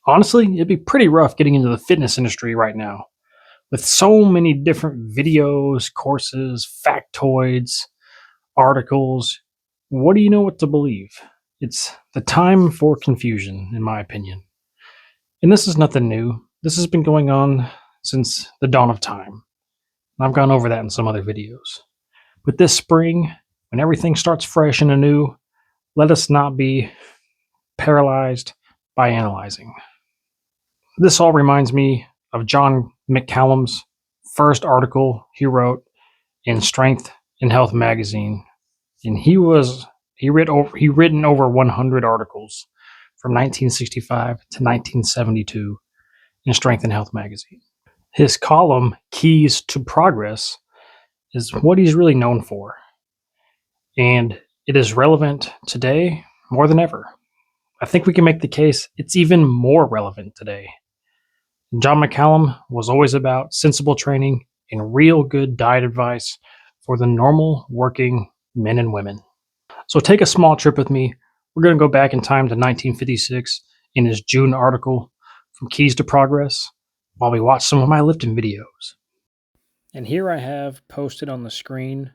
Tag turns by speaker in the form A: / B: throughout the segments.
A: Honestly, it'd be pretty rough getting into the fitness industry right now. With so many different videos, courses, factoids, articles, what do you know what to believe? It's the time for confusion, in my opinion. And this is nothing new. This has been going on since the dawn of time. I've gone over that in some other videos. But this spring, when everything starts fresh and anew, let us not be paralyzed by analyzing. This all reminds me of John McCallum's first article he wrote in Strength and Health magazine, and he written over 100 articles from 1965 to 1972 in Strength and Health magazine. His column Keys to Progress is what he's really known for, and it is relevant today more than ever. I think we can make the case it's even more relevant today. John McCallum was always about sensible training and real good diet advice for the normal working men and women. So take a small trip with me. We're going to go back in time to 1956 in his June article from Keys to Progress while we watch some of my lifting videos. And here I have posted on the screen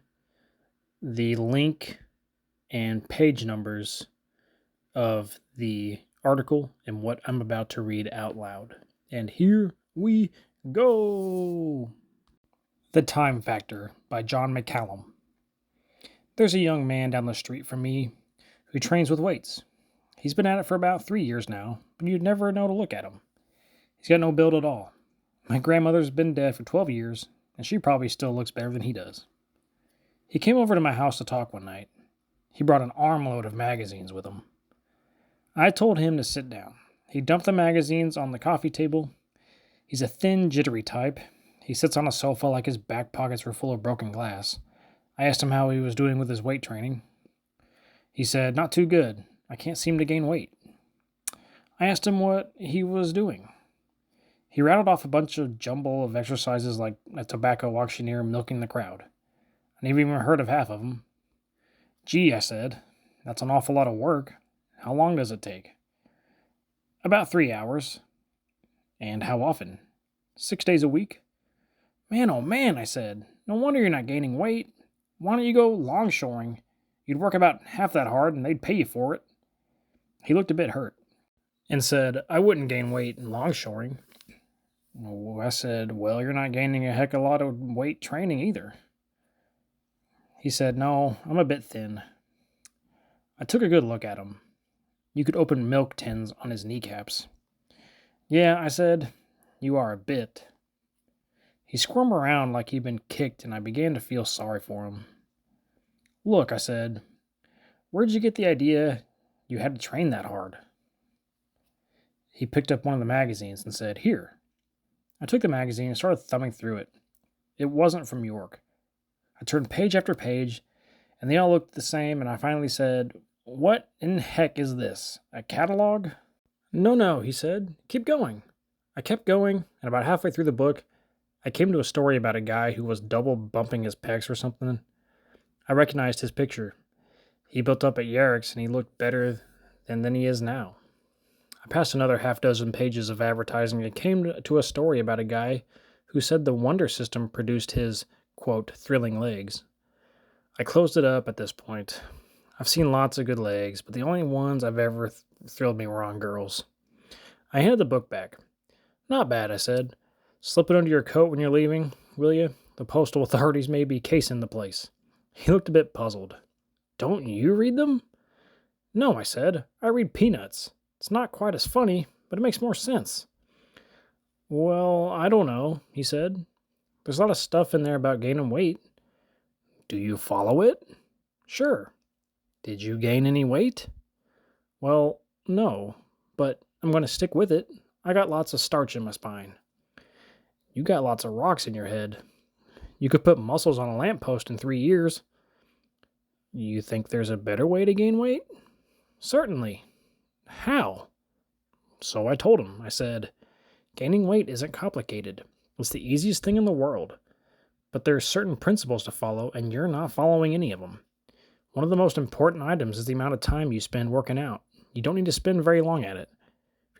A: the link and page numbers of the article and what I'm about to read out loud. And here we go. The Time Factor by John McCallum. There's a young man down the street from me who trains with weights. He's been at it for about 3 years now, but you'd never know to look at him. He's got no build at all. My grandmother's been dead for 12 years, and she probably still looks better than he does. He came over to my house to talk one night. He brought an armload of magazines with him. I told him to sit down. He dumped the magazines on the coffee table. He's a thin, jittery type. He sits on a sofa like his back pockets were full of broken glass. I asked him how he was doing with his weight training. He said, "Not too good. I can't seem to gain weight." I asked him what he was doing. He rattled off a bunch of jumble of exercises like a tobacco auctioneer milking the crowd. I never even heard of half of them. "Gee," I said, "that's an awful lot of work. How long does it take?" "About 3 hours." "And how often?" 6 days a week." "Man, oh man," I said, "no wonder you're not gaining weight. Why don't you go longshoring? You'd work about half that hard and they'd pay you for it." He looked a bit hurt and said, "I wouldn't gain weight in longshoring." I said, "Well, you're not gaining a heck of a lot of weight training either." He said, "No, I'm a bit thin." I took a good look at him. You could open milk tins on his kneecaps. "Yeah," I said, "you are a bit." He squirmed around like he'd been kicked, and I began to feel sorry for him. "Look," I said, "where'd you get the idea you had to train that hard?" He picked up one of the magazines and said, "Here." I took the magazine and started thumbing through it. It wasn't from York. I turned page after page, and they all looked the same, and I finally said, "What in heck is this? A catalog?" No, he said. "Keep going." I kept going, and about halfway through the book, I came to a story about a guy who was double bumping his pecs or something. I recognized his picture. He built up at Yerrick's, and he looked better than he is now. I passed another half dozen pages of advertising and came to a story about a guy who said the Wonder System produced his, quote, "thrilling legs." I closed it up at this point. I've seen lots of good legs, but the only ones I've ever thrilled me were on girls. I handed the book back. "Not bad," I said. "Slip it under your coat when you're leaving, will you? The postal authorities may be casing the place." He looked a bit puzzled. "Don't you read them?" "No," I said. "I read Peanuts. It's not quite as funny, but it makes more sense." "Well, I don't know," he said. "There's a lot of stuff in there about gaining weight." "Do you follow it?" "Sure." "Did you gain any weight?" "Well, no, but I'm going to stick with it. I got lots of starch in my spine." "You got lots of rocks in your head. You could put muscles on a lamppost in 3 years." "You think there's a better way to gain weight?" "Certainly." "How?" So I told him. I said, "Gaining weight isn't complicated. It's the easiest thing in the world. But there's certain principles to follow, and you're not following any of them. One of the most important items is the amount of time you spend working out. You don't need to spend very long at it.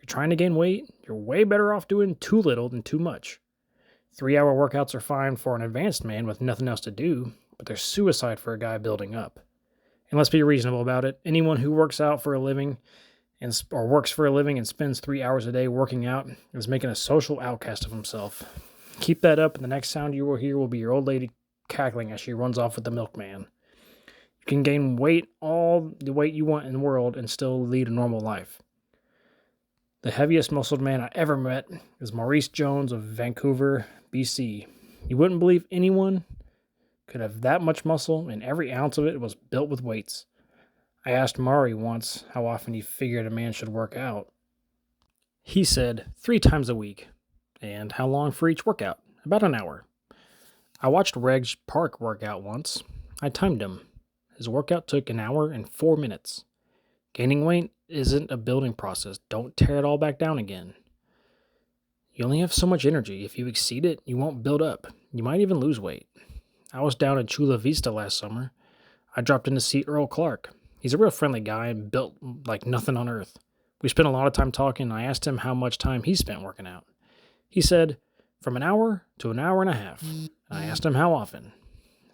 A: If you're trying to gain weight, you're way better off doing too little than too much. 3-hour workouts are fine for an advanced man with nothing else to do, but they're suicide for a guy building up. And let's be reasonable about it. Anyone who works out for a living or works for a living and spends 3 hours a day working out is making a social outcast of himself. Keep that up, and the next sound you will hear will be your old lady cackling as she runs off with the milkman. You can gain weight, all the weight you want in the world, and still lead a normal life. The heaviest muscled man I ever met is Maurice Jones of Vancouver, BC. You wouldn't believe anyone could have that much muscle, and every ounce of it was built with weights. I asked Maury once how often he figured a man should work out. He said 3 times a week. And how long for each workout? About an hour. I watched Reg Park work out once. I timed him. His workout took an hour and 4 minutes. Gaining weight isn't a building process. Don't tear it all back down again. You only have so much energy. If you exceed it, you won't build up. You might even lose weight. I was down in Chula Vista last summer. I dropped in to see Earl Clark. He's a real friendly guy and built like nothing on earth. We spent a lot of time talking, and I asked him how much time he spent working out. He said, from an hour to an hour and a half. And I asked him how often.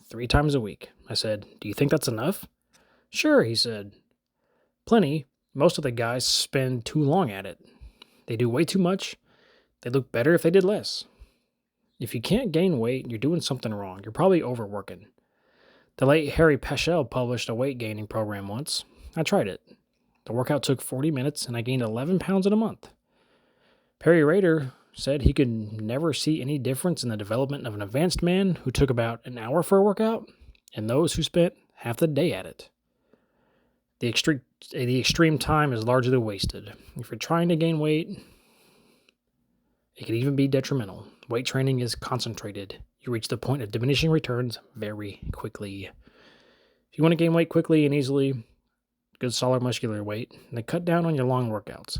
A: 3 times a week. I said, do you think that's enough? Sure, he said. Plenty. Most of the guys spend too long at it. They do way too much. They look better if they did less. If you can't gain weight, you're doing something wrong. You're probably overworking. The late Harry Peschel published a weight gaining program once. I tried it. The workout took 40 minutes, and I gained 11 pounds in a month. Perry Rader said he could never see any difference in the development of an advanced man who took about an hour for a workout and those who spent half the day at it. The extreme time is largely wasted. If you're trying to gain weight, it can even be detrimental. Weight training is concentrated. You reach the point of diminishing returns very quickly. If you want to gain weight quickly and easily, good solid muscular weight, then cut down on your long workouts.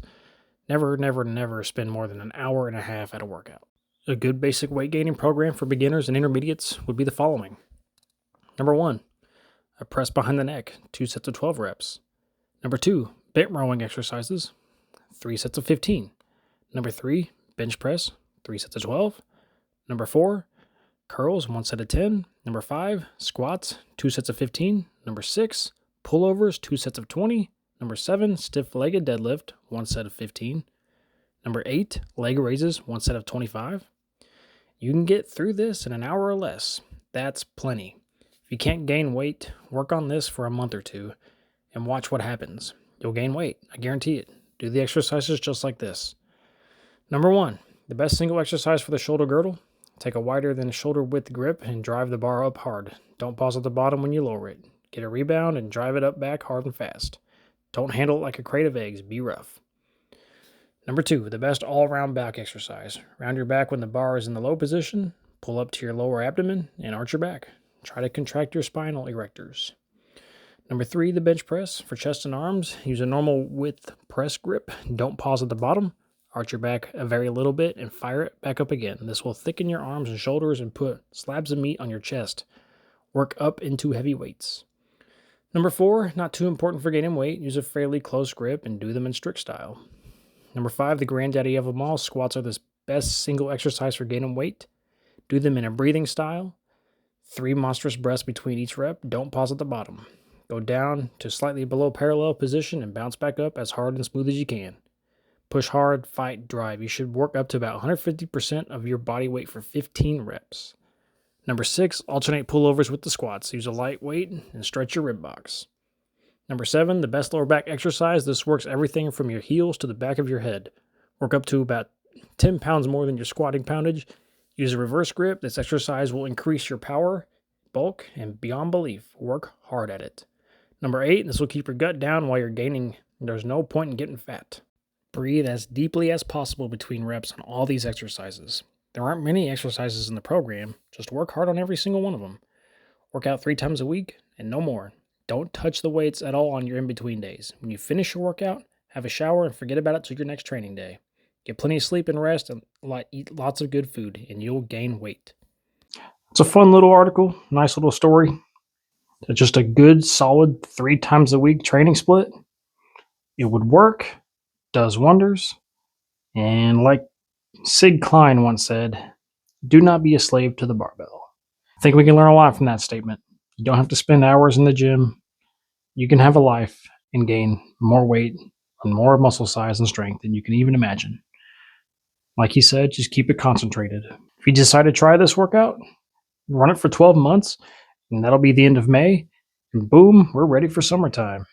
A: Never, never, never spend more than an hour and a half at a workout. A good basic weight gaining program for beginners and intermediates would be the following. Number 1, a press behind the neck, 2 sets of 12 reps. Number 2, bent rowing exercises, 3 sets of 15. Number 3, bench press, 3 sets of 12. Number 4, curls, 1 set of 10. Number 5, squats, 2 sets of 15. Number 6, pullovers, 2 sets of 20. Number 7, stiff-legged deadlift, 1 set of 15. Number 8, leg raises, 1 set of 25. You can get through this in an hour or less. That's plenty. If you can't gain weight, work on this for a month or 2 and watch what happens. You'll gain weight. I guarantee it. Do the exercises just like this. Number 1, the best single exercise for the shoulder girdle. Take a wider than shoulder width grip and drive the bar up hard. Don't pause at the bottom when you lower it. Get a rebound and drive it up back hard and fast. Don't handle it like a crate of eggs. Be rough. Number 2, the best all-around back exercise. Round your back when the bar is in the low position. Pull up to your lower abdomen and arch your back. Try to contract your spinal erectors. Number 3, the bench press. For chest and arms, use a normal width press grip. Don't pause at the bottom. Arch your back a very little bit and fire it back up again. This will thicken your arms and shoulders and put slabs of meat on your chest. Work up into heavy weights. Number 4, not too important for gaining weight. Use a fairly close grip and do them in strict style. Number 5, the granddaddy of them all. Squats are the best single exercise for gaining weight. Do them in a breathing style. 3 monstrous breaths between each rep. Don't pause at the bottom. Go down to slightly below parallel position and bounce back up as hard and smooth as you can. Push hard, fight, drive. You should work up to about 150% of your body weight for 15 reps. Number 6, alternate pullovers with the squats. Use a light weight and stretch your rib box. Number 7, the best lower back exercise. This works everything from your heels to the back of your head. Work up to about 10 pounds more than your squatting poundage. Use a reverse grip. This exercise will increase your power, bulk, and beyond belief. Work hard at it. Number 8, this will keep your gut down while you're gaining. There's no point in getting fat. Breathe as deeply as possible between reps on all these exercises. There aren't many exercises in the program. Just work hard on every single one of them. Work out 3 times a week and no more. Don't touch the weights at all on your in-between days. When you finish your workout, have a shower and forget about it till your next training day. Get plenty of sleep and rest and eat lots of good food and you'll gain weight. It's a fun little article, nice little story. It's just a good, solid 3 times a week training split. It would work, does wonders. And like Sid Klein once said, do not be a slave to the barbell. I think we can learn a lot from that statement. You don't have to spend hours in the gym. You can have a life and gain more weight and more muscle size and strength than you can even imagine. Like he said, just keep it concentrated. If you decide to try this workout, run it for 12 months, and that'll be the end of May. And boom, we're ready for summertime.